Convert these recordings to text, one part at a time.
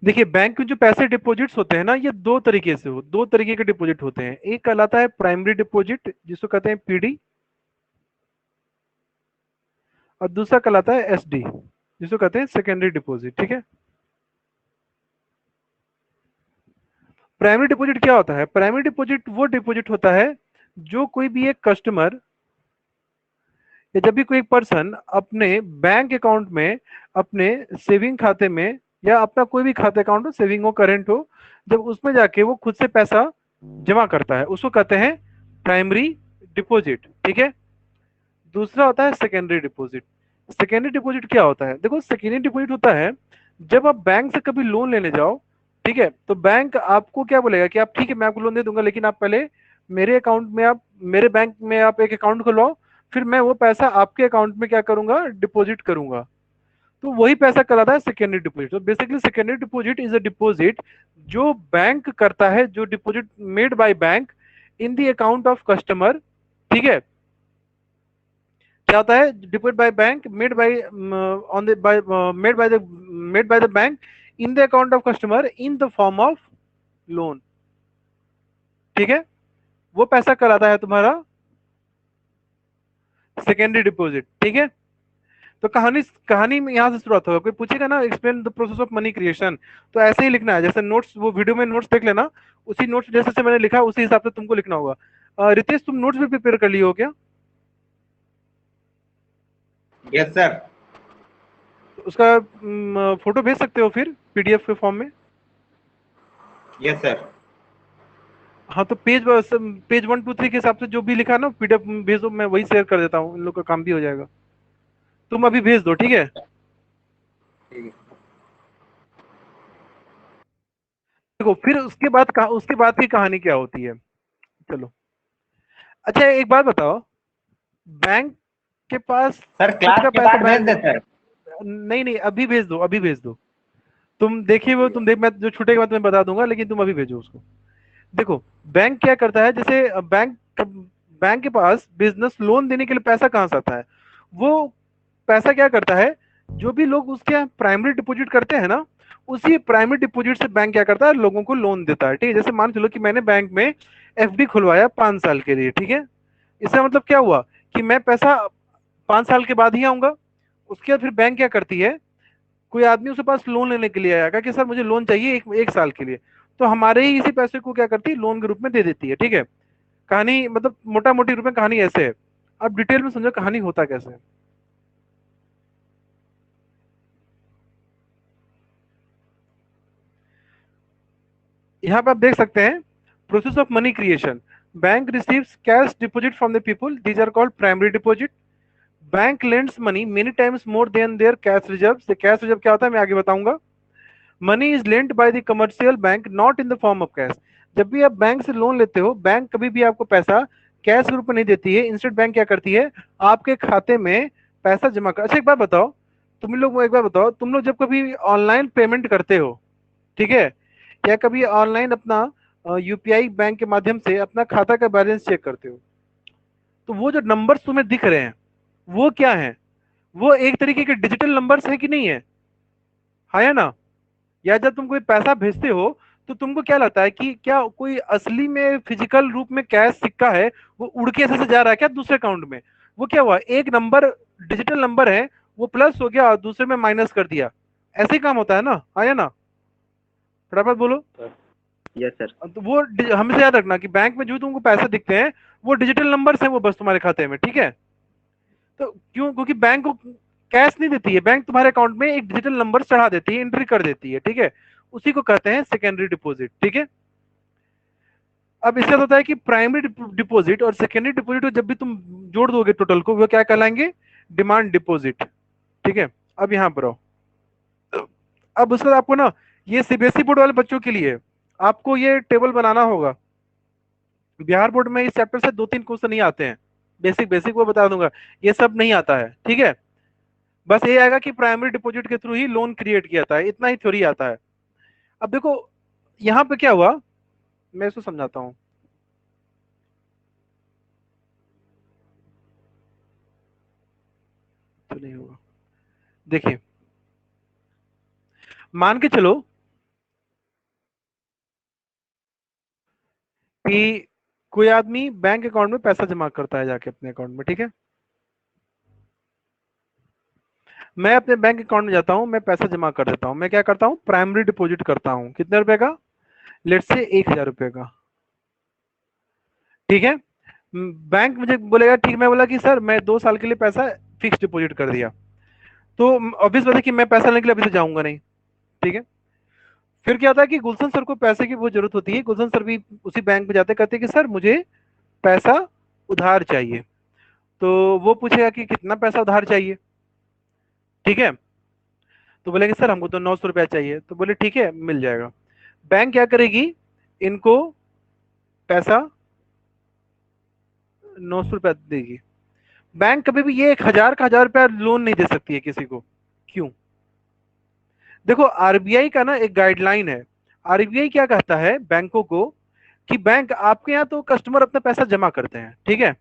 देखिए बैंक में जो पैसे डिपॉजिट्स होते हैं ना, ये दो तरीके के डिपॉजिट होते हैं। एक कहलाता है प्राइमरी डिपॉजिट जिसको कहते हैं पीडी, और दूसरा कहलाता है एसडी जिसको कहते हैं सेकेंडरी डिपॉजिट। ठीक है, प्राइमरी डिपॉजिट क्या होता है? प्राइमरी डिपॉजिट वो डिपॉजिट होता है जो कोई भी एक कस्टमर या जब भी कोई पर्सन अपने बैंक अकाउंट में, अपने सेविंग खाते में, या अपना कोई भी खाता अकाउंट हो, सेविंग हो करेंट हो, जब उसमें जाके वो खुद से पैसा जमा करता है उसको कहते हैं प्राइमरी डिपॉजिट। ठीक है, दूसरा होता है सेकेंडरी डिपॉजिट। सेकेंडरी डिपॉजिट क्या होता है? देखो, सेकेंडरी डिपॉजिट होता है जब आप बैंक से कभी लोन लेने जाओ, ठीक है, तो बैंक आपको क्या बोलेगा कि आप ठीक है मैं आपको लोन दे दूंगा, लेकिन आप पहले मेरे अकाउंट में, आप मेरे बैंक में आप एक अकाउंट खुलवाओ, फिर मैं वो पैसा आपके अकाउंट में क्या करूंगा, डिपॉजिट करूंगा। तो वही पैसा कहलाता है सेकेंडरी डिपॉजिट। तो basically secondary deposit is a deposit जो बैंक करता है, जो deposit made by bank in the account of customer. ठीक है, क्या होता है? Deposit by bank made by on the by made by the bank in the account of customer in the form of loan. ठीक है, वो पैसा कहलाता है तुम्हारा सेकेंडरी डिपॉजिट। ठीक है, तो कहानी कहानी में यहाँ से शुरुआत होगा। कोई पूछेगा ना explain the process of money creation, तो ऐसे ही लिखना है जैसे नोट्स, वो वीडियो में नोट्स देख लेना, उसी नोट्स जैसे से मैंने लिखा उसी हिसाब से तुमको लिखना होगा। रितेश, तुम नोट्स भी प्रिपेयर कर लिए हो क्या? Yes sir. तो उसका फोटो भेज सकते हो फिर पीडीएफ के फॉर्म में? Yes sir. हाँ, तो पेज 1 2 3 के हिसाब से जो भी लिखा ना पीडीएफ भेजो, मैं वही शेयर कर देता हूँ, इन लोग का काम भी हो जाएगा। तुम अभी भेज दो, ठीक है? ठीक है। देखो फिर उसके बाद की कहानी क्या होती है, चलो। अच्छा एक बात बताओ, बैंक के पास सर खुद क्लास का के पैसा बाद भेज बैंक, दे सर। नहीं नहीं अभी भेज दो, अभी भेज दो। तुम देखिए वो, तुम देख, मैं जो छूटेगा बाद मैं बता दूंगा, लेकिन तुम अभी भेजो उसको। देखो, बैंक क्या करता है, जैसे बैंक के पास बिजनेस लोन देने के लिए पैसा कहाँ से आता है? वो पैसा क्या करता है, जो भी लोग उसके यहाँ प्राइमरी डिपॉजिट करते हैं ना, उसी प्राइमरी डिपॉजिट से बैंक क्या करता है, लोगों को लोन देता है। ठीक है, जैसे मान चलो कि मैंने बैंक में एफडी खुलवाया 5 साल के लिए। ठीक है, इसका मतलब क्या हुआ कि मैं पैसा 5 साल के बाद ही आऊंगा। उसके बाद फिर बैंक क्या करती है, कोई आदमी उसके पास लोन लेने के लिए आएगा कि सर मुझे लोन चाहिए एक साल के लिए, तो हमारे ही इसी पैसे को क्या करती है, लोन के रूप में दे देती है। ठीक है, कहानी मतलब मोटा मोटी रूप में कहानी ऐसे है। अब डिटेल में समझो कहानी होता कैसे है। यहाँ पे आप देख सकते हैं process of money creation. Bank receives cash deposit from the people, these are called primary deposit. Bank lends money many times more than their cash reserve. Cash reserve क्या होता है मैं आगे बताऊंगा। Money is lent by the commercial bank not in the form of cash. जब भी आप bank से लोन लेते हो, बैंक कभी भी आपको पैसा कैश के रूप में नहीं देती है। इंस्टेड बैंक क्या करती है, आपके खाते में पैसा जमा कर। अच्छा एक बात बताओ, तुम लोग एक बार बताओ, तुम लोग जब कभी ऑनलाइन पेमेंट करते हो, ठीक है, या कभी ऑनलाइन अपना यूपीआई बैंक के माध्यम से अपना खाता का बैलेंस चेक करते हो, तो वो जो नंबर्स तुम्हें दिख रहे हैं वो क्या है? वो एक तरीके के डिजिटल नंबर्स है कि नहीं है? हाँ या ना? या जब तुम कोई पैसा भेजते हो तो तुमको क्या लगता है कि क्या कोई असली में फिजिकल रूप में कैश सिक्का है, वो उड़ के ऐसे से जा रहा है क्या दूसरे अकाउंट में? वो क्या हुआ, एक नंबर डिजिटल नंबर है, वो प्लस हो गया और दूसरे में माइनस कर दिया। ऐसे ही काम होता है ना, हाँ या ना? फटाफट बोलो। Yes sir. तो वो हमेशा याद रखना कि बैंक में जो तुमको पैसे दिखते हैं वो डिजिटल नंबर्स हैं, वो बस तुम्हारे खाते में। ठीक है, तो क्यों? क्योंकि बैंक को कैश नहीं देती है, बैंक तुम्हारे अकाउंट में एक डिजिटल नंबर चढ़ा देती है, एंट्री कर देती है। ठीक है, उसी को कहते हैं सेकेंडरी डिपॉजिट। ठीक है, अब इसका होता है कि प्राइमरी डिपॉजिट और सेकेंडरी डिपॉजिट को जब भी तुम जोड़ दोगे टोटल को, वो क्या कहलाएंगे, डिमांड डिपॉजिट। ठीक है, अब यहाँ पर आओ। अब उसके बाद आपको ना, ये सीबीएसई बोर्ड वाले बच्चों के लिए आपको ये टेबल बनाना होगा। बिहार बोर्ड में इस चैप्टर से 2 3 क्वेश्चन नहीं आते हैं, बेसिक बेसिक वो बता दूंगा, ये सब नहीं आता है। ठीक है, बस ये आएगा कि प्राइमरी डिपॉजिट के थ्रू ही लोन क्रिएट किया था, इतना ही थ्योरी आता है। अब देखो यहाँ पे क्या हुआ, मैं इसको समझाता हूँ। तो नहीं होगा, देखिए मान के चलो कि कोई आदमी बैंक अकाउंट में पैसा जमा करता है जाके अपने अकाउंट में, ठीक है। मैं अपने बैंक अकाउंट में जाता हूं, मैं पैसा जमा कर देता हूं। मैं क्या करता हूं, प्राइमरी डिपॉजिट करता हूं। कितने रुपए का? लेट से 1,000 रुपए का, ठीक है। बैंक मुझे बोलेगा ठीक, मैं बोला कि सर मैं 2 साल के लिए पैसा फिक्स डिपॉजिट कर दिया, तो ऑब्वियस बात है कि मैं पैसा लेने के लिए अभी से जाऊंगा नहीं, ठीक है। फिर क्या होता है कि गुलशन सर को पैसे की बहुत जरूरत होती है। गुलशन सर भी उसी बैंक में जाते, कहते हैं कि सर मुझे पैसा उधार चाहिए। तो वो पूछेगा कि कितना पैसा उधार चाहिए, ठीक है। तो बोलेंगे सर हमको तो 900 रुपया चाहिए। तो बोले ठीक है, मिल जाएगा। बैंक क्या करेगी, इनको पैसा 900 रुपया देगी। बैंक कभी भी ये 1,000 का 1,000 रुपया लोन नहीं दे सकती है किसी को। क्यों? देखो आरबीआई का ना एक गाइडलाइन है। आरबीआई क्या कहता है बैंकों को कि बैंक आपके यहाँ तो कस्टमर अपना पैसा जमा करते हैं, ठीक है।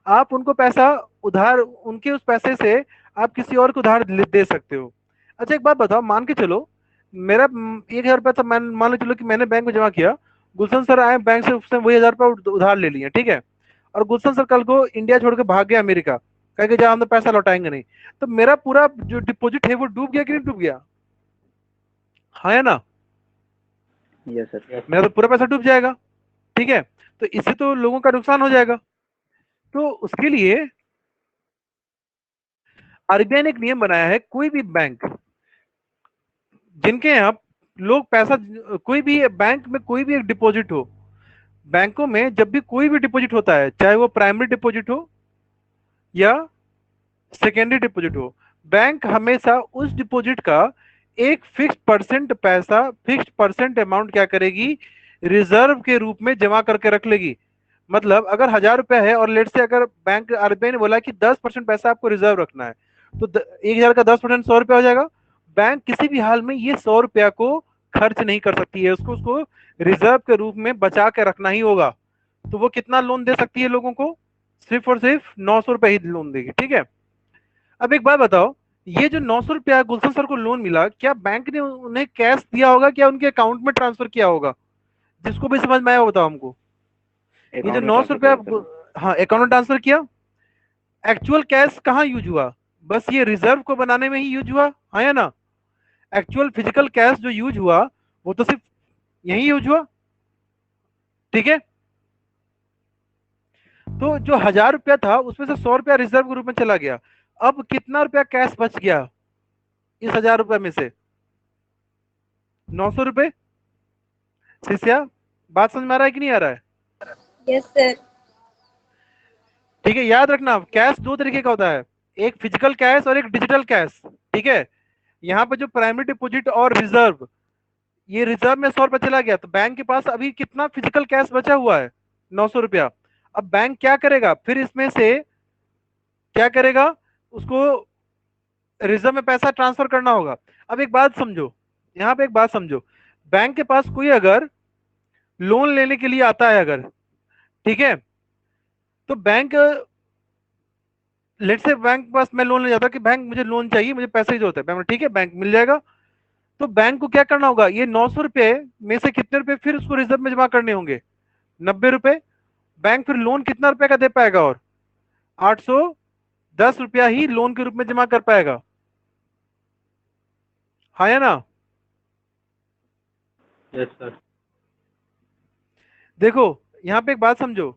आप उनको पैसा उधार, उनके उस पैसे से आप किसी और को उधार दे सकते हो। अच्छा एक बात बताओ, मान के चलो मेरा 1,000 रुपया था, मान लो चलो कि मैंने बैंक में जमा किया। गुलशन सर आए बैंक से, उसने वही 1,000 रुपया उधार ले लिया, ठीक है। और गुलशन सर कल को इंडिया छोड़ के भाग गया अमेरिका, कह के जहाँ हम तो पैसा लौटाएंगे नहीं। तो मेरा पूरा जो डिपॉजिट है वो डूब गया कि नहीं डूब गया? हाँ या ना? Yes sir. मेरा तो पूरा पैसा डूब जाएगा, ठीक है। तो इससे तो लोगों का नुकसान हो जाएगा। तो उसके लिए आरबीआई ने एक नियम बनाया है, कोई भी बैंक जिनके यहाँ लोग पैसा, कोई भी बैंक में कोई भी एक डिपॉजिट हो, बैंकों में जब भी कोई भी डिपॉजिट होता है, चाहे वो प्राइमरी डिपॉजिट हो या सेकेंडरी डिपॉजिट हो, बैंक हमेशा उस डिपॉजिट का एक फिक्स परसेंट पैसा, फिक्स परसेंट अमाउंट क्या करेगी, रिजर्व के रूप में जमा करके रख लेगी। मतलब अगर 1,000 रुपया है और लेट से अगर बैंक आरबीआई ने बोला कि 10% पैसा आपको रिजर्व रखना है, तो 1,000 का 10% 100 रुपया हो जाएगा। बैंक किसी भी हाल में ये 100 रुपया को खर्च नहीं कर सकती है, उसको उसको रिजर्व के रूप में बचा के रखना ही होगा। तो वो कितना लोन दे सकती है लोगों को? सिर्फ और सिर्फ 900 रुपया ही लोन देगी, ठीक है। अब एक बात बताओ, ये जो 900 रुपया गुलशन सर को लोन मिला, क्या बैंक ने उन्हें कैश दिया होगा, क्या उनके अकाउंट में ट्रांसफर किया होगा? जिसको भी समझ में आया वो बताओ हमको। ये जो 900 रुपया, हाँ अकाउंट में ट्रांसफर किया, एक्चुअल कैश कहाँ यूज हुआ? बस ये रिजर्व को बनाने में ही यूज हुआ, हाँ या ना? एक्चुअल फिजिकल कैश जो यूज हुआ वो तो सिर्फ यही यूज हुआ, ठीक है। तो जो 1,000 रुपया था उसमें से 100 रुपया रिजर्व के रूप में चला गया। अब कितना रुपया कैश बच गया इस 1,000 रुपया में से? 900 रुपए। शिष्या, बात समझ में आ रहा है कि नहीं आ रहा है? Yes sir. ठीक है, याद रखना कैश दो तरीके का होता है, एक फिजिकल कैश और एक डिजिटल कैश, ठीक है। यहाँ पे जो प्राइमरी डिपॉजिट और रिजर्व, ये रिजर्व में 100 रुपया चला गया, तो बैंक के पास अभी कितना फिजिकल कैश बचा हुआ है? 900 रुपया। अब बैंक क्या करेगा फिर इसमें से, क्या करेगा, उसको रिजर्व में पैसा ट्रांसफर करना होगा। अब एक बात समझो, यहाँ पे एक बात समझो, बैंक के पास कोई अगर लोन लेने के लिए आता है अगर, ठीक है, तो बैंक, लेट से बैंक के पास मैं लोन ले जाता कि बैंक मुझे लोन चाहिए, मुझे पैसे की जरूरत है, बैंक ठीक है बैंक मिल जाएगा। तो बैंक को क्या करना होगा, ये 900 रुपए में से कितने रुपए फिर उसको रिजर्व में जमा करने होंगे? 90 रुपए। बैंक फिर लोन कितना रुपए का दे पाएगा? और 810 रुपया ही लोन के रूप में जमा कर पाएगा, हाँ या ना? Yes sir. देखो यहाँ पे एक बात समझो,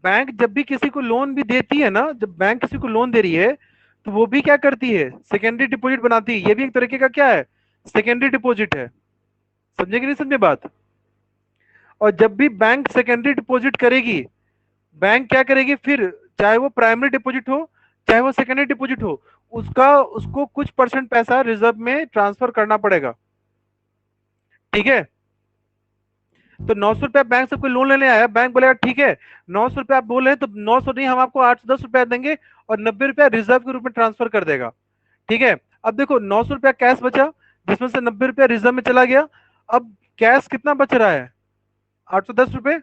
बैंक जब भी किसी को लोन भी देती है ना, जब बैंक किसी को लोन दे रही है तो वो भी क्या करती है, सेकेंडरी डिपॉजिट बनाती है। ये भी एक तरीके का क्या है, सेकेंडरी डिपॉजिट है। समझे कि नहीं समझे बात? और जब भी बैंक सेकेंडरी डिपॉजिट करेगी, बैंक क्या करेगी फिर, चाहे वो प्राइमरी डिपॉजिट हो चाहे वो सेकेंडरी डिपॉजिट हो, उसका उसको कुछ परसेंट पैसा रिजर्व में ट्रांसफर करना पड़ेगा, ठीक है। तो 900 रुपया बैंक से कोई लोन लेने आया, बैंक बोलेगा ठीक है 900 रुपया आप बोल रहे हैं, तो 900 नहीं, हम आपको 810 रुपया देंगे और 90 रुपया रिजर्व के रूप में ट्रांसफर कर देगा, ठीक है। अब देखो 900 रुपया कैश बचा, जिसमें से 90 रुपया रिजर्व में चला गया। अब कैश कितना बच रहा है? 810 रुपए।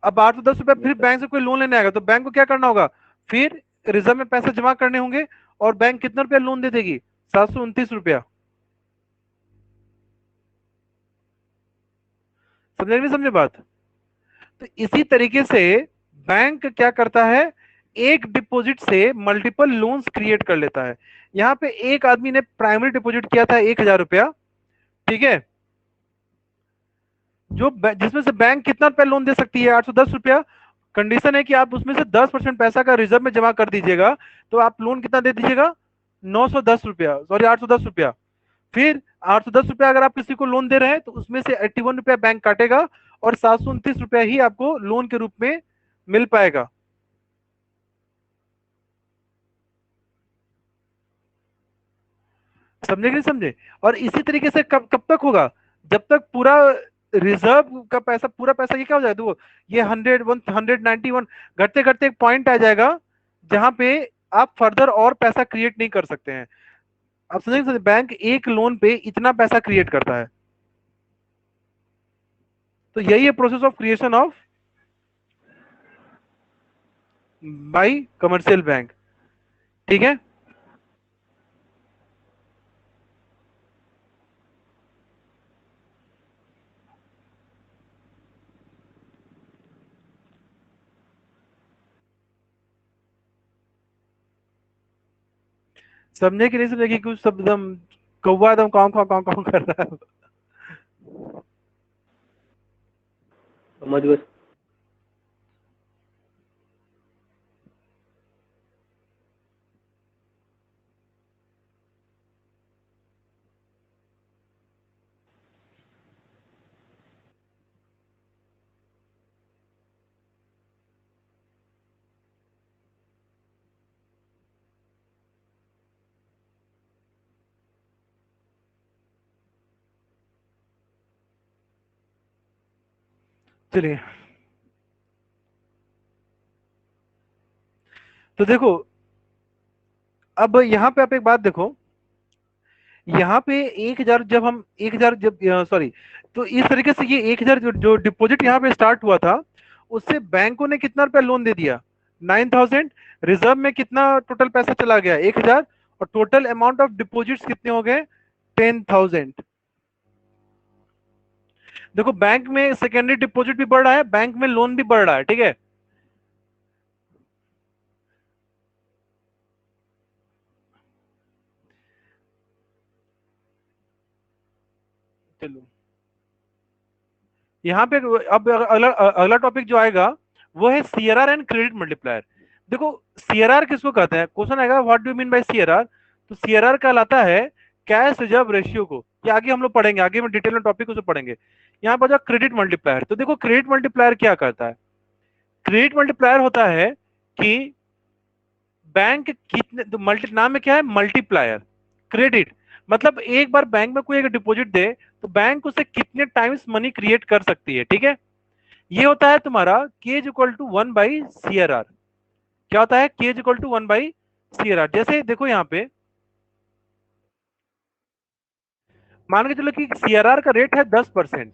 अब 810 रुपया फिर बैंक से कोई लोन लेने आएगा, तो बैंक को क्या करना होगा, फिर रिजर्व में पैसे जमा करने होंगे। और बैंक कितना रुपया लोन दे देगी? 729 रुपया। समझे नहीं समझे बात? तो इसी तरीके से बैंक क्या करता है, एक डिपॉजिट से मल्टीपल लोन्स क्रिएट कर लेता है। यहाँ पे एक आदमी ने प्राइमरी डिपॉजिट किया था 1,000 रुपया, ठीक है, जो जिसमें से बैंक कितना रुपया लोन दे सकती है, 810 रुपया। कंडीशन है कि आप उसमें से 10% पैसा का रिजर्व में जमा कर दीजिएगा, तो आप लोन कितना दे दीजिएगा, 910 रुपया, सॉरी 810 रुपया। फिर 810 रुपया अगर आप किसी को लोन दे रहे हैं तो उसमें से 81 रुपया बैंक काटेगा और 729 रुपया ही आपको लोन के रूप में मिल पाएगा। समझे कि नहीं समझे? और इसी तरीके से कब कब तक होगा, जब तक पूरा रिजर्व का पैसा, पूरा पैसा ये क्या हो जाएगा, देखो ये 100 191 घटते घटते एक पॉइंट आ जाएगा जहां पे आप फर्दर और पैसा क्रिएट नहीं कर सकते हैं। आप समझे, बैंक एक लोन पे इतना पैसा क्रिएट करता है। तो यही है process of creation of by commercial bank, ठीक है। समझे कि नहीं समझे कि कुछ सब एकदम कौवा एकदम काव काव काव काव कर रहा है। समझ गए। चलिए, तो देखो अब यहाँ पे आप एक बात देखो, यहाँ पे 1,000 जब हम 1,000 जब सॉरी, तो इस तरीके से ये 1,000 जो डिपॉजिट यहाँ पे स्टार्ट हुआ था, उससे बैंकों ने कितना रुपया लोन दे दिया, 9,000। रिजर्व में कितना टोटल पैसा चला गया, 1,000। और टोटल अमाउंट ऑफ डिपॉजिट्स कितने हो गए, 10,000। देखो बैंक में सेकेंडरी डिपॉजिट भी बढ़ रहा है, बैंक में लोन भी बढ़ रहा है, ठीक है। चलो यहाँ पे अब अगला अगला टॉपिक जो आएगा वो है सीआरआर एंड क्रेडिट मल्टीप्लायर। देखो सीआरआर किसको कहते हैं, क्वेश्चन आएगा what do mean by CRR. तो सीआरआर कहलाता है कैश रिजर्व रेशियो को, ये आगे हम लोग पढ़ेंगे, आगे में डिटेल में टॉपिक उसे पढ़ेंगे। यहाँ पर जो क्रेडिट मल्टीप्लायर, तो देखो क्रेडिट मल्टीप्लायर क्या करता है, क्रेडिट मल्टीप्लायर होता है कि बैंक कितने, तो मल्टी नाम में क्या है, मल्टीप्लायर। क्रेडिट मतलब एक बार बैंक में कोई एक डिपॉजिट दे तो बैंक उसे कितने टाइम्स मनी क्रिएट कर सकती है, ठीक है। ये होता है तुम्हारा के इज इक्वल टू 1/CRR। क्या होता है, के इज इक्वल टू 1/CRR। जैसे देखो यहाँ पे मान के चलो कि सीआरआर का रेट है 10%,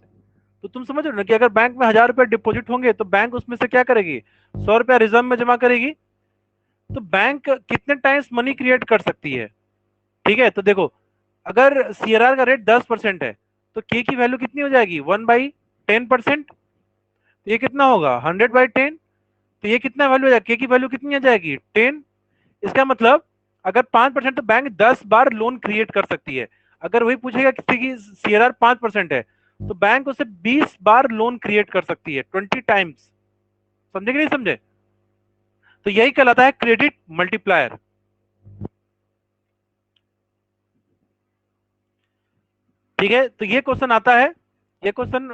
तो तुम समझ रहे हो ना कि अगर बैंक में 1,000 रुपए डिपॉजिट होंगे तो बैंक उसमें से क्या करेगी, 100 रुपया रिजर्व में जमा करेगी। तो बैंक कितने टाइम्स मनी क्रिएट कर सकती है, ठीक है। तो देखो अगर सीआरआर का रेट 10% है तो के की वैल्यू कितनी हो जाएगी, 1/10%। तो ये कितना होगा, 100/10। तो ये कितना वैल्यू हो जाएगा, के की वैल्यू कितनी आ जाएगी, 10। इसका मतलब अगर 5% तो बैंक 10 बार लोन क्रिएट कर सकती है। अगर वही पूछेगा किसी की सीआरआर 5% है तो बैंक उसे 20 बार लोन क्रिएट कर सकती है, 20 टाइम्स। समझे कि नहीं समझे? तो यही कहलाता है क्रेडिट मल्टीप्लायर, ठीक है। तो ये क्वेश्चन आता है, ये क्वेश्चन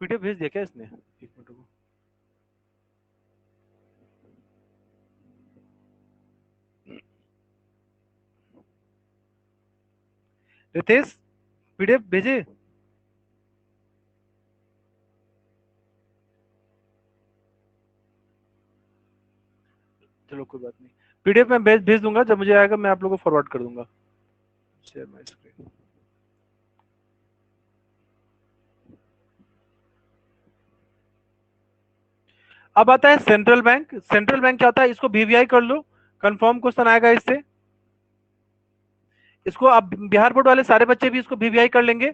पीडीएफ भेज दिया क्या इसने, एक मिनट को। रितेश पीडीएफ भेजे, चलो कोई बात नहीं, पीडीएफ में भेज भेज दूंगा, जब मुझे आएगा मैं आप लोगों को फॉरवर्ड कर दूंगा। Share my screen. अब आता है सेंट्रल बैंक। सेंट्रल बैंक क्या होता है, इसको वीवीआई कर लो, कंफर्म क्वेश्चन आएगा इससे। इसको अब बिहार बोर्ड वाले सारे बच्चे भी इसको वीवीआई कर लेंगे।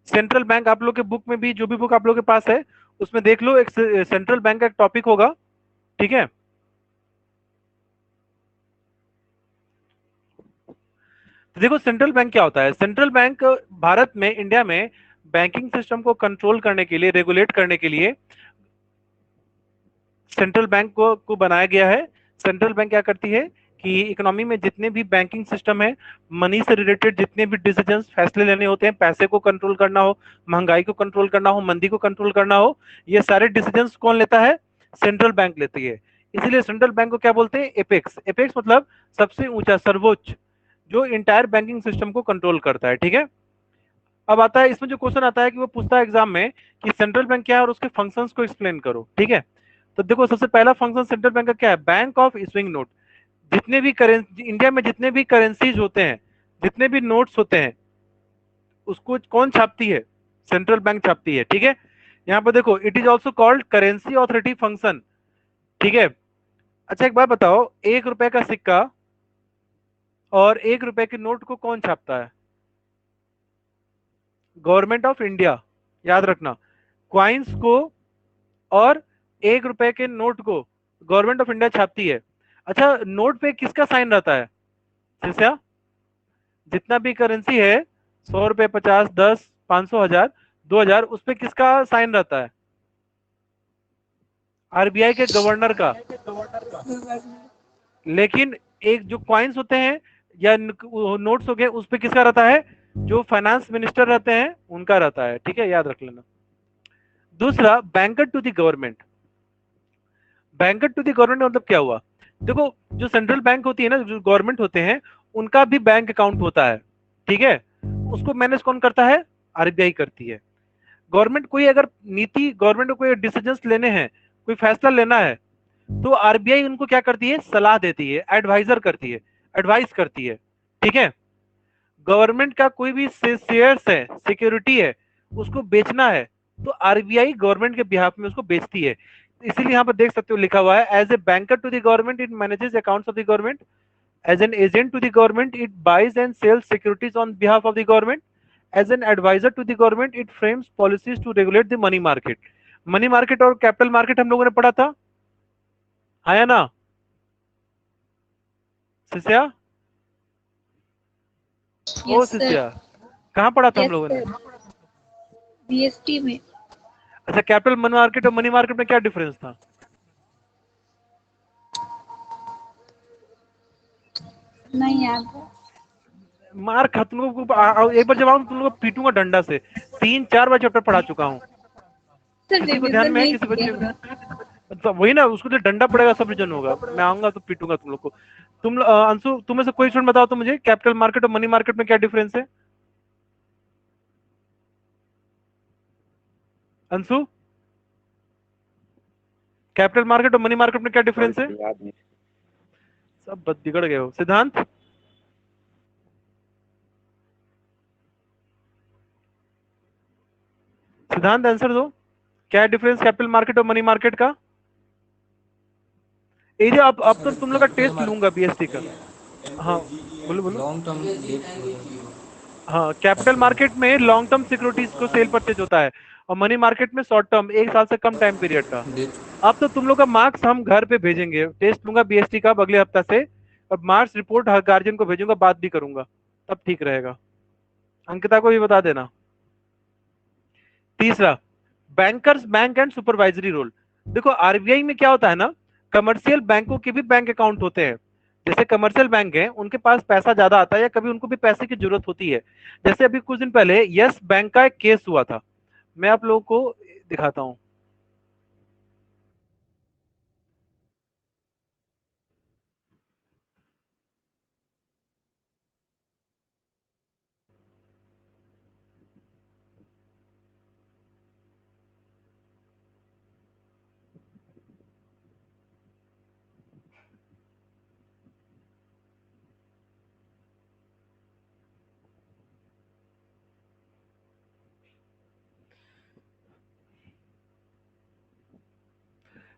सेंट्रल बैंक आप लोग के बुक में भी, जो भी बुक आप लोग के पास है उसमें देख लो, एक सेंट्रल बैंक का एक टॉपिक होगा, ठीक है। तो देखो सेंट्रल बैंक क्या होता है। सेंट्रल बैंक भारत में, इंडिया में बैंकिंग सिस्टम को कंट्रोल करने के लिए, रेगुलेट करने के लिए सेंट्रल बैंक को बनाया गया है। सेंट्रल बैंक क्या करती है कि इकोनॉमी में जितने भी बैंकिंग सिस्टम है, मनी से रिलेटेड जितने भी डिसीजन, फैसले लेने होते हैं, पैसे को कंट्रोल करना हो, महंगाई को कंट्रोल करना हो, मंदी को कंट्रोल करना हो, ये सारे डिसीजन कौन लेता है? सेंट्रल बैंक लेती है। इसीलिए सेंट्रल बैंक को क्या बोलते हैं? एपेक्स। एपेक्स मतलब सबसे ऊंचा, सर्वोच्च, जो इंटायर बैंकिंग सिस्टम को कंट्रोल करता है, ठीक है। अब आता है इसमें जो क्वेश्चन आता है कि वो पूछता है एग्जाम में कि सेंट्रल बैंक क्या है और उसके फंक्शंस को एक्सप्लेन करो, ठीक है। तो देखो सबसे पहला फंक्शन सेंट्रल बैंक का क्या है? Bank of issuing note. जितने भी करेंसी इंडिया में, जितने भी करेंसीज होते हैं, जितने भी नोट्स होते हैं, उसको कौन छापती है? सेंट्रल बैंक छापती है, ठीक है। यहाँ पर देखो, it is also called currency authority function, ठीक है। अच्छा एक बात बताओ, 1 रुपए का सिक्का और 1 रुपए के नोट को कौन छापता है? गवर्नमेंट ऑफ इंडिया, याद रखना। क्वाइंस को और 1 रुपए के नोट को गवर्नमेंट ऑफ इंडिया छापती है। अच्छा, नोट पे किसका साइन रहता है शिष्या? जितना भी करेंसी है, 100 रुपए, 50, 10, 500, 1000, 2000, उस पे किसका साइन रहता है? आरबीआई के गवर्नर का। लेकिन एक जो क्वाइंस होते हैं या नोट्स हो गए, उस पे किसका रहता है? जो फाइनेंस मिनिस्टर रहते हैं उनका रहता है, ठीक है, याद रख लेना। दूसरा, banker to the government. Banker to the government मतलब क्या हुआ? देखो, जो सेंट्रल बैंक होती है ना, जो गवर्नमेंट होते हैं, उनका भी बैंक अकाउंट होता है, ठीक है। उसको मैनेज कौन करता है? आरबीआई करती है। गवर्नमेंट कोई अगर नीति, गवर्नमेंट को कोई डिसीजंस लेने हैं, कोई फैसला लेना है, तो आरबीआई उनको क्या करती है? सलाह देती है, एडवाइजर करती है, एडवाइस करती है, ठीक है। गवर्नमेंट का कोई भी शेयर्स है, सिक्योरिटी है, उसको बेचना है, तो आरबीआई गवर्नमेंट के बिहाफ में उसको बेचती है। इसीलिए यहाँ पर देख सकते हो लिखा हुआ है, as a banker to the government it manages accounts of the government, as an agent to the government it buys and sells securities on behalf of the government, as an adviser to the government it frames policies to regulate the money market. Money market और capital market हम लोगों ने पढ़ा था, आया ना शिष्या? Oh yes sir. शिष्या, कहाँ पढ़ा था हम यस लोगों ने? सर, बीएसटी में। अच्छा, कैपिटल मनी मार्केट और मनी मार्केट में क्या डिफरेंस था? नहीं याद है। मार खा तुम लोग को, एक बार जब आऊं तुम लोग को पीटूंगा डंडा से। 3-4 बार चैप्टर पढ़ा चुका हूँ। सर किसी को ध्यान रिवीजन में है? नहीं किसी किया बच्चे होगा। को तो वही ना, उसको तो डंडा पड़ेगा, सब रीजन होगा। मैं आऊंगा तो पीटूंगा तुम लोग को। अंशु, तुम्हें से कोई स्टूडेंट बताओ तो मुझे, कैपिटल मार्केट और मनी मार्केट में क्या डिफरेंस है? अंशु, कैपिटल मार्केट और मनी मार्केट में क्या डिफरेंस है? याद नहीं। सब बद बिगड़ गए हो। सिद्धांत, सिद्धांत आंसर दो, क्या है डिफरेंस कैपिटल मार्केट और मनी मार्केट का? ये जो अब तो तुम लोग का टेस्ट लूंगा बीएसटी का। हाँ, बोलो बोलो। लॉन्ग टर्म हाँ, कैपिटल मार्केट में लॉन्ग टर्म सिक्योरिटीज को सेल परचेज होता है, और मनी मार्केट में शॉर्ट टर्म, 1 साल से कम टाइम पीरियड का। अब तो तुम लोग का मार्क्स हम घर पे भेजेंगे, टेस्ट लूंगा बीएसटी का अब अगले हफ्ता से, और मार्क्स रिपोर्ट हर गार्जियन को भेजूंगा, बात भी करूंगा, तब ठीक रहेगा। अंकिता को भी बता देना। तीसरा, bankers bank and supervisory role. देखो आरबीआई में क्या होता है ना, कमर्शियल बैंकों के भी बैंक अकाउंट होते हैं। जैसे कमर्शियल बैंक हैं, उनके पास पैसा ज्यादा आता है, या कभी उनको भी पैसे की जरूरत होती है। जैसे अभी कुछ दिन पहले यस बैंक का एक केस हुआ था, मैं आप लोगों को दिखाता हूं।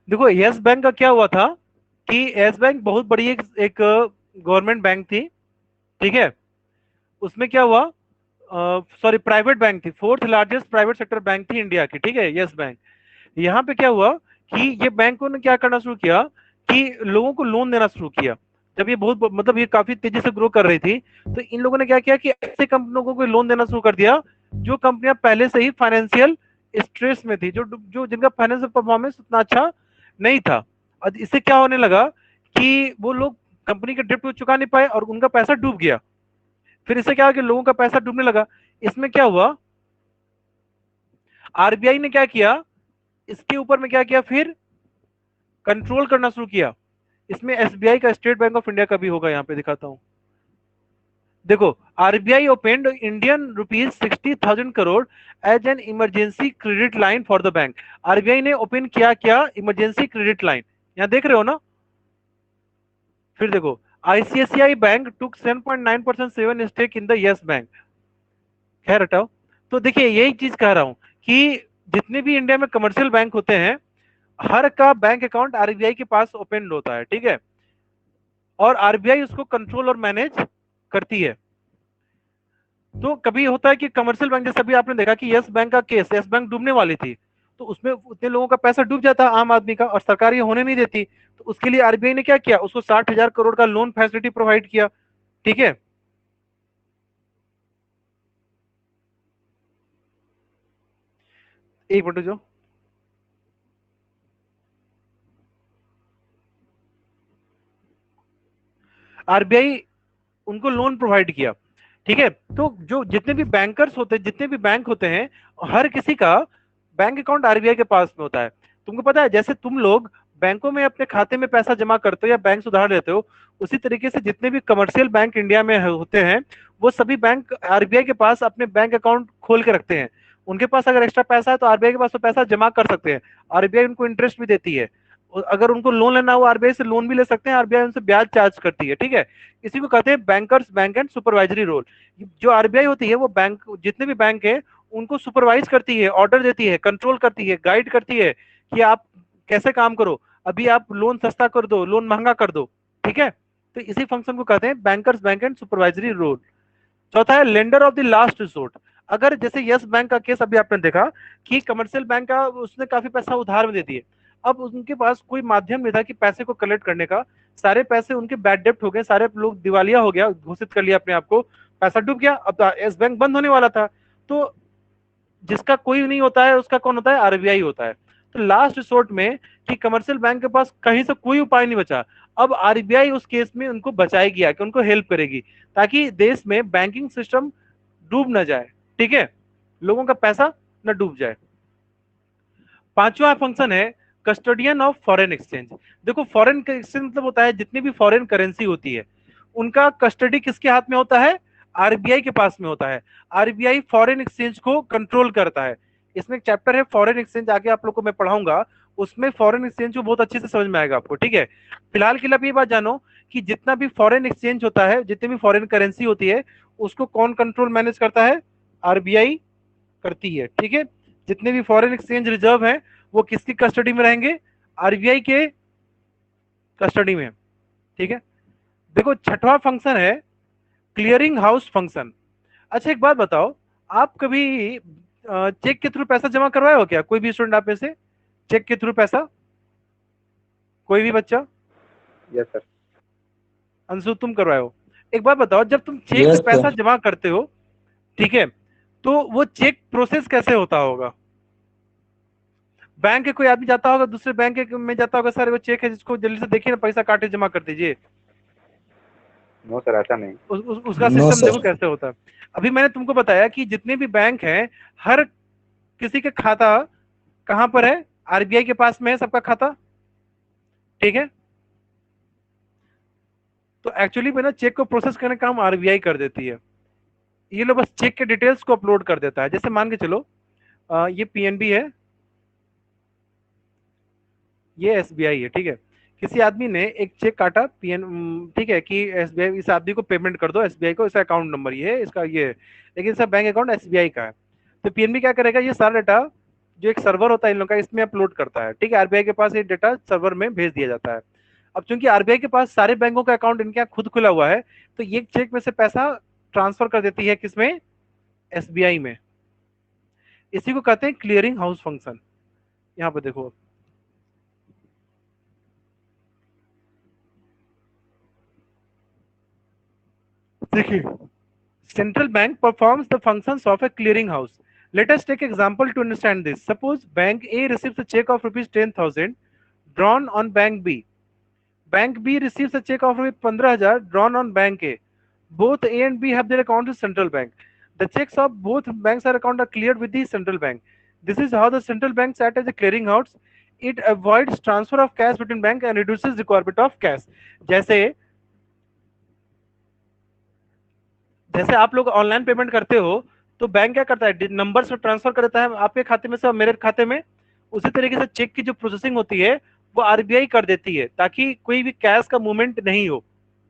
देखो यस बैंक का क्या हुआ था कि यस बैंक बहुत बड़ी एक गवर्नमेंट बैंक थी, ठीक है। उसमें क्या हुआ, सॉरी प्राइवेट बैंक थी, fourth largest private sector bank थी इंडिया की, ठीक है, यस बैंक। यहाँ पे क्या हुआ कि ये बैंकों ने क्या करना शुरू किया कि लोगों को लोन देना शुरू किया। जब ये बहुत मतलब ये काफी तेजी से ग्रो कर रही थी, तो इन लोगों ने क्या किया कि ऐसे कंपनियों को लोन देना शुरू कर दिया जो कंपनियां पहले से ही फाइनेंशियल स्ट्रेस में थी, जो जो जिनका फाइनेंशियल परफॉर्मेंस उतना अच्छा नहीं था। और इससे क्या होने लगा कि वो लोग कंपनी के डेब्ट को चुका नहीं पाए और उनका पैसा डूब गया। फिर इससे क्या हुआ कि लोगों का पैसा डूबने लगा। इसमें क्या हुआ, आरबीआई ने क्या किया, इसके ऊपर में क्या किया, फिर कंट्रोल करना शुरू किया। इसमें एसबीआई का, स्टेट बैंक ऑफ इंडिया का भी होगा, यहाँ पे दिखाता हूं। देखो, RBI opened Indian rupees 60,000 crore as an emergency credit line for the bank. RBI ने ओपन किया क्या, इमरजेंसी क्रेडिट लाइन, यहां देख रहे हो ना। फिर देखो, ICICI bank took 7.9% seven stake in the Yes Bank. खैर हटाओ। तो देखिए यही चीज कह रहा हूं कि जितने भी इंडिया में कमर्शियल बैंक होते हैं, हर का बैंक अकाउंट आरबीआई के पास ओपन होता है, ठीक है, और आरबीआई उसको कंट्रोल और मैनेज करती है। तो कभी होता है कि कमर्शियल बैंक, जैसे अभी आपने देखा कि यस बैंक का केस, यस बैंक डूबने वाली थी, तो उसमें उतने लोगों का पैसा डूब जाता आम आदमी का, और सरकार ये होने नहीं देती। तो उसके लिए आरबीआई ने क्या किया, उसको 60,000 करोड़ का लोन फैसिलिटी प्रोवाइड किया, ठीक है। एक मिनट जो आरबीआई उनको लोन प्रोवाइड किया, ठीक है। तो जो जितने भी बैंकर्स होते हैं, जितने भी बैंक होते हैं, हर किसी का बैंक अकाउंट आरबीआई के पास में होता है। तुमको पता है, जैसे तुम लोग बैंकों में अपने खाते में पैसा जमा करते हो या बैंक से उधार लेते हो, उसी तरीके से जितने भी कमर्शियल बैंक इंडिया में होते हैं, वो सभी बैंक आरबीआई के पास अपने बैंक अकाउंट खोल के रखते हैं। उनके पास अगर एक्स्ट्रा पैसा है तो आरबीआई के पास वो पैसा जमा कर सकते हैं। आरबीआई उनको इंटरेस्ट भी देती है। अगर उनको लोन लेना हो, आरबीआई से लोन भी ले सकते हैं, आरबीआई उनसे ब्याज चार्ज करती है, ठीक है। इसी को कहते हैं bankers bank and supervisory role. जो आरबीआई होती है वो बैंक, जितने भी बैंक है उनको सुपरवाइज करती है, ऑर्डर देती है, कंट्रोल करती है, गाइड करती है कि आप कैसे काम करो, अभी आप लोन सस्ता कर दो, लोन महंगा कर दो, ठीक है। तो इसी फंक्शन को कहते हैं bankers bank and supervisory role. चौथा है lender of the last resort. अगर जैसे यस बैंक का केस अभी आपने देखा कि कमर्शियल बैंक का, उसने काफी पैसा उधार में दे दिए, अब उनके पास कोई माध्यम नहीं था कि पैसे को कलेक्ट करने का, सारे पैसे उनके बैड डेप्ट हो गए, सारे लोग दिवालिया हो गया, घोषित कर लिया अपने आप को, पैसा डूब गया, अब यस बैंक बंद होने वाला था। तो जिसका कोई नहीं होता है उसका कौन होता है, आरबीआई होता है। तो लास्ट रिसोर्ट में कि कमर्शियल बैंक के पास कहीं से कोई उपाय नहीं बचा, अब आरबीआई उस केस में उनको बचाएगी, कि उनको हेल्प करेगी, ताकि देश में बैंकिंग सिस्टम डूब ना जाए, ठीक है, लोगों का पैसा ना डूब जाए। पांचवा फंक्शन है कस्टोडियन ऑफ फॉरेन एक्सचेंज। देखो, फॉरेन एक्सचेंज मतलब होता है जितनी भी फॉरेन करेंसी होती है उनका कस्टडी किसके हाथ में होता है, आरबीआई के पास में होता है। आरबीआई फॉरेन एक्सचेंज को कंट्रोल करता है। इसमें एक चैप्टर है फॉरेन एक्सचेंज, आगे आप लोग को मैं पढ़ाऊंगा, उसमें फॉरेन एक्सचेंज को बहुत अच्छे से समझ में आएगा आपको, ठीक है। फिलहाल के लिए आप ये बात जानो कि जितना भी फॉरेन एक्सचेंज होता है, जितनी भी फॉरेन करेंसी होती है, उसको कौन कंट्रोल मैनेज करता है, आरबीआई करती है, ठीक है। जितने भी फॉरेन एक्सचेंज रिजर्व हैं वो किसकी कस्टडी में रहेंगे, आरबीआई के कस्टडी में, ठीक है। देखो, छठवां फंक्शन है क्लियरिंग हाउस फंक्शन। अच्छा एक बात बताओ, आप कभी चेक के थ्रू पैसा जमा करवाए हो क्या, कोई भी स्टूडेंट आप में से, चेक के थ्रू पैसा, कोई भी बच्चा? Yes sir. अंशु तुम करवाए हो। एक बात बताओ, जब तुम चेक यस से पैसा सर। जमा करते हो, ठीक है, तो वो चेक प्रोसेस कैसे होता होगा? बैंक के कोई आदमी जाता होगा, दूसरे बैंक में जाता होगा, सर वो चेक है जिसको जल्दी से देखिए ना, पैसा काटे जमा कर दीजिए, नो सर, ऐसा नहीं। उसका नो सिस्टम देखो सर। कैसे होता है। अभी मैंने तुमको बताया कि जितने भी बैंक हैं, हर किसी का खाता कहां पर है, आरबीआई के पास में है सबका खाता, ठीक है। तो एक्चुअली में ना चेक को प्रोसेस करने का काम आरबीआई कर देती है। ये लोग बस चेक के डिटेल्स को अपलोड कर देता है। जैसे मान के चलो ये पीएनबी है, ये एसबीआई है, ठीक है। किसी आदमी ने एक चेक काटा ठीक है, कि एसबीआई, इस आदमी को पेमेंट कर दो, एसबीआई को, इसका अकाउंट नंबर ये है, इसका ये है, लेकिन इसका बैंक अकाउंट एसबीआई का है। तो पीएनबी क्या करेगा, ये सारा डाटा जो एक सर्वर होता है इन लोग का, इसमें अपलोड करता है, ठीक है। आरबीआई के पास ये डाटा सर्वर में भेज दिया जाता है। अब चूंकि आरबीआई के पास सारे बैंकों का अकाउंट इनके यहाँ खुद खुला हुआ है, तो ये चेक में से पैसा ट्रांसफर कर देती है किसमें, एसबीआई में। इसी को कहते हैं क्लियरिंग हाउस फंक्शन। यहाँ पे देखो, देखिए, central bank performs the functions of a clearing house. Let us take example to understand this. Suppose bank A receives a check of rupees 10,000 drawn on bank B. Bank B receives a check of rupees 15,000 drawn on bank A. Both A and B have their accounts with central bank. The checks of both banks are account are cleared with the central bank. This is how the central banks act as a clearing house. It avoids transfer of cash between bank and reduces requirement of cash. जैसे आप लोग online payment करते हो तो bank क्या करता है, number से ट्रांसफर कर देता है आपके खाते में से मेरे खाते में। उसी तरीके से चेक की जो प्रोसेसिंग होती है वो आरबीआई कर देती है ताकि कोई भी कैश का मूवमेंट नहीं हो।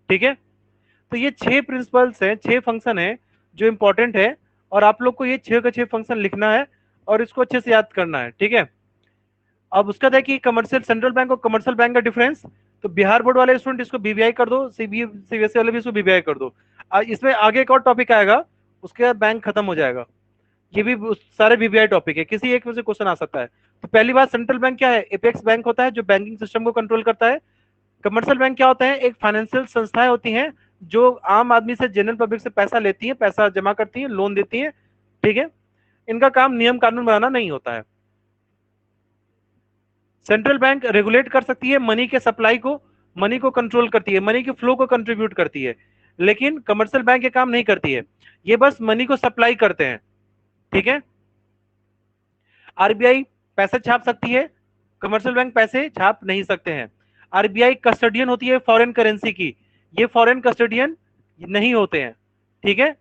ठीक है, तो ये 6 प्रिंसिपल्स हैं, 6 फंक्शन है जो इंपॉर्टेंट है और आप लोग को ये 6 का 6 फंक्शन लिखना है और इसको अच्छे से याद करना है। ठीक है, अब उसका देखिए कमर्शियल सेंट्रल बैंक और कमर्शियल बैंक का डिफरेंस। तो बिहार बोर्ड वाले स्टूडेंट इसको बीबीआई कर दो, सीबीएसई वाले भी इसको बीबीआई कर दो। इसमें आगे एक और टॉपिक आएगा, उसके बाद बैंक खत्म हो जाएगा। ये भी सारे बीबीआई टॉपिक है, किसी एक में से क्वेश्चन आ सकता है। तो पहली बात, सेंट्रल बैंक क्या है? एपेक्स बैंक होता है जो बैंकिंग सिस्टम को कंट्रोल करता है। कमर्शियल बैंक क्या होता है? एक फाइनेंशियल संस्थाएं होती हैं जो आम आदमी से, जनरल पब्लिक से पैसा लेती हैं, पैसा जमा करती हैं, लोन देती हैं। ठीक है, इनका काम नियम कानून बनाना नहीं होता है। सेंट्रल बैंक रेगुलेट कर सकती है मनी के सप्लाई को, मनी को कंट्रोल करती है, मनी के फ्लो को कंट्रीब्यूट करती है, लेकिन कमर्शियल बैंक ये काम नहीं करती है, ये बस मनी को सप्लाई करते हैं। ठीक है, आरबीआई पैसे छाप सकती है, कमर्शियल बैंक पैसे छाप नहीं सकते हैं। आरबीआई कस्टडियन होती है फॉरेन करेंसी की, ये फॉरेन कस्टडियन नहीं होते हैं। ठीक है,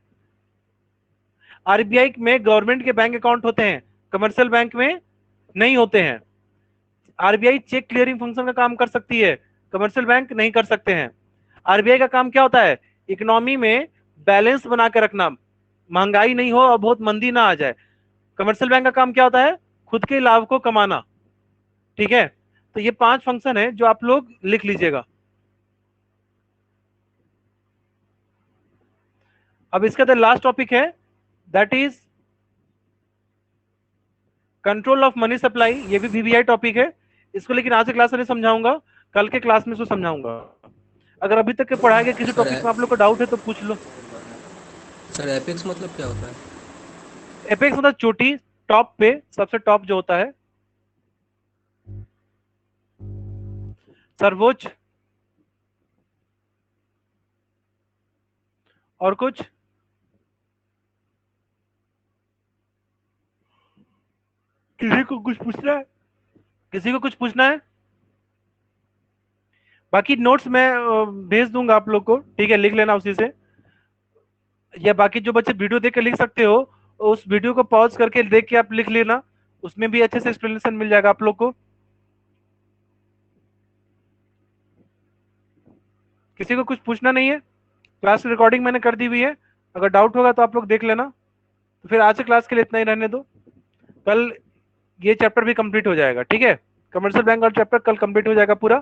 आरबीआई में गवर्नमेंट के बैंक अकाउंट होते हैं, कमर्शियल बैंक में नहीं होते हैं। आरबीआई चेक क्लियरिंग फंक्शन का काम कर सकती है, कमर्शियल बैंक नहीं कर सकते हैं। आरबीआई का काम क्या होता है? इकोनॉमी में बैलेंस बना के रखना, महंगाई नहीं हो और बहुत मंदी ना आ जाए। कमर्शियल बैंक का काम क्या होता है? खुद के लाभ को कमाना। ठीक है, तो ये 5 फंक्शन है जो आप लोग लिख लीजिएगा। अब इसका तो लास्ट टॉपिक है, that is control of money supply. ये भी बीबीआई टॉपिक है इसको, लेकिन आज की क्लास में नहीं समझाऊंगा, कल के क्लास में इसको समझाऊंगा। अगर अभी तक के पढ़ाए गए किसी टॉपिक में आप लोग को डाउट है तो पूछ लो। सर एपेक्स मतलब क्या होता है? एपेक्स मतलब चोटी, टॉप पे, सबसे टॉप जो होता है, सर्वोच्च। और कुछ? किसी को कुछ पूछना है? किसी को कुछ पूछना है? बाकी नोट्स मैं भेज दूंगा आप लोग को, ठीक है, लिख लेना उसी से। या बाकी जो बच्चे वीडियो देख के लिख सकते हो, उस वीडियो को पॉज करके देख के आप लिख लेना, उसमें भी अच्छे से एक्सप्लेनेशन मिल जाएगा आप लोग को। किसी को कुछ पूछना नहीं है? क्लास रिकॉर्डिंग मैंने कर दी हुई है, अगर डाउट होगा तो आप लोग देख लेना। तो फिर आज के क्लास के लिए इतना ही रहने दो, कल ये चैप्टर भी कंप्लीट हो जाएगा। ठीक है, कमर्शियल बैंक का चैप्टर कल कंप्लीट हो जाएगा पूरा।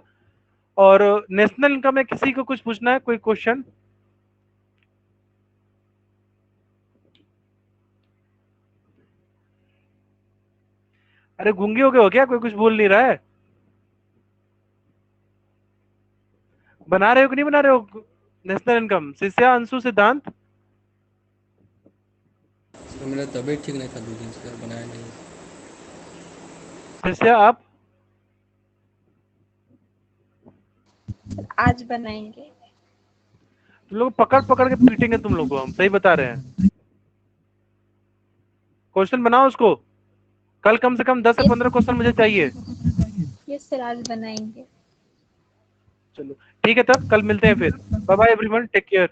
और नेशनल इनकम में किसी को कुछ पूछना है, कोई क्वेश्चन? अरे गूंगे हो गए हो क्या? कोई कुछ बोल नहीं रहा है? बना रहे हो कि नहीं बना रहे हो नेशनल इनकम? शिष्या, अंशु, सिद्धांत? सर मेरा तबीयत ठीक नहीं था 2 दिन से, बनाया नहीं। शिष्या आप? आज बनाएंगे। तुम लोग पकड़ पकड़ के पीटेंगे तुम लोग को, हम सही बता रहे हैं। क्वेश्चन बनाओ उसको, कल कम से कम 10 से 15 क्वेश्चन मुझे चाहिए। यस सर, आज बनाएंगे। चलो ठीक है, तब कल मिलते हैं फिर। Bye bye everyone, take care.